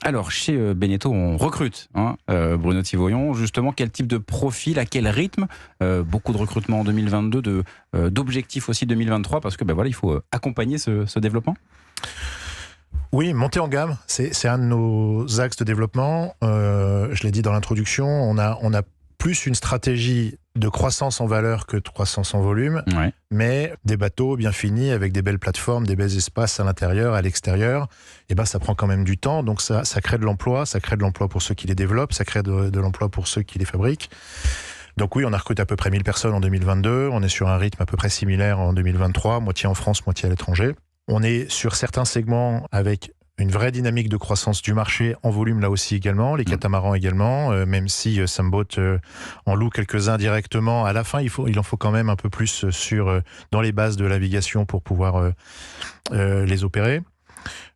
Alors, chez Beneteau, on recrute, Bruno Thivoyon. Justement, quel type de profil, à quel rythme? Beaucoup de recrutement en 2022, d'objectifs aussi 2023, parce que il faut accompagner ce développement. Oui, monter en gamme, c'est un de nos axes de développement. Je l'ai dit dans l'introduction, on a plus une stratégie de croissance en valeur que de croissance en volume, Ouais. mais des bateaux bien finis avec des belles plateformes, des belles espaces à l'intérieur, à l'extérieur, ça prend quand même du temps, donc ça crée de l'emploi, pour ceux qui les développent, ça crée de l'emploi pour ceux qui les fabriquent. Donc oui, on a recruté à peu près 1000 personnes en 2022, on est sur un rythme à peu près similaire en 2023, moitié en France, moitié à l'étranger. On est sur certains segments avec une vraie dynamique de croissance du marché en volume là aussi également, les catamarans également, même si Samboat en loue quelques-uns directement. À la fin, il en faut quand même un peu plus dans les bases de navigation pour pouvoir les opérer.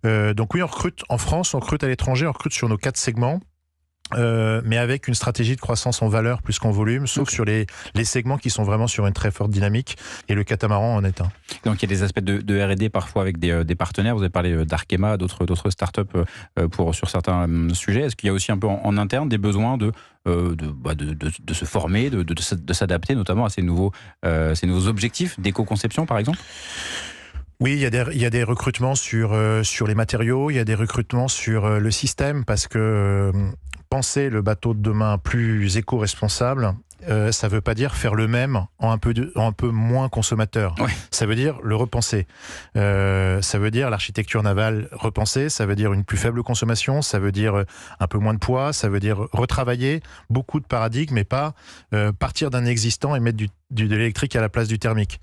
Donc oui, on recrute en France, on recrute à l'étranger, on recrute sur nos 4 segments. Mais avec une stratégie de croissance en valeur plus qu'en volume, sauf sur les segments qui sont vraiment sur une très forte dynamique, et le catamaran en est un. Donc il y a des aspects de R&D parfois avec des partenaires. Vous avez parlé d'Arkema, d'autres startups sur certains sujets. Est-ce qu'il y a aussi un peu en interne des besoins de se former, de s'adapter notamment à ces nouveaux objectifs d'éco-conception par exemple? Oui, il y a des recrutements sur les matériaux, il y a des recrutements sur le système, parce que penser le bateau de demain plus éco-responsable, ça veut pas dire faire le même en un peu moins consommateur. Ouais. Ça veut dire le repenser. Ça veut dire l'architecture navale repensée, ça veut dire une plus faible consommation, ça veut dire un peu moins de poids, ça veut dire retravailler beaucoup de paradigmes, mais pas partir d'un existant et mettre de l'électrique à la place du thermique.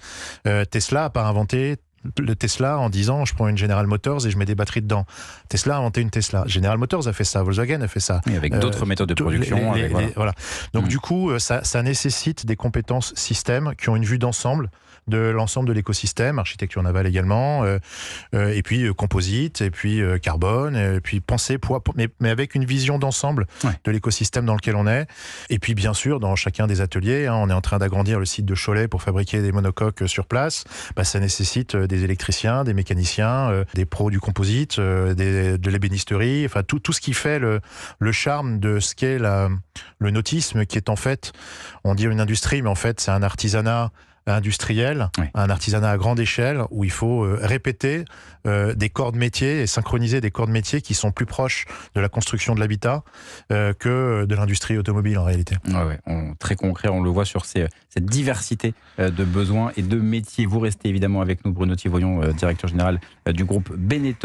Tesla a pas inventé le Tesla en disant je prends une General Motors et je mets des batteries dedans. Tesla a inventé une Tesla. General Motors a fait ça, Volkswagen a fait ça. Et avec d'autres méthodes de production. Voilà. Donc du coup, ça nécessite des compétences système qui ont une vue d'ensemble de l'ensemble de l'écosystème, architecture navale également, et puis composite, et puis carbone, et puis penser poids, mais avec une vision d'ensemble de l'écosystème dans lequel on est. Et puis bien sûr, dans chacun des ateliers, on est en train d'agrandir le site de Cholet pour fabriquer des monocoques sur place. Ça nécessite des électriciens, des mécaniciens, des pros du composite, de l'ébénisterie, enfin tout ce qui fait le charme de ce qu'est le nautisme, qui est en fait, on dit une industrie, mais en fait c'est un artisanat industriel, un artisanat à grande échelle où il faut répéter des corps de métier et synchroniser des corps de métier qui sont plus proches de la construction de l'habitat que de l'industrie automobile en réalité. Très concret, on le voit sur cette diversité de besoins et de métiers. Vous restez évidemment avec nous, Bruno Thivoyon, directeur général du groupe Beneteau.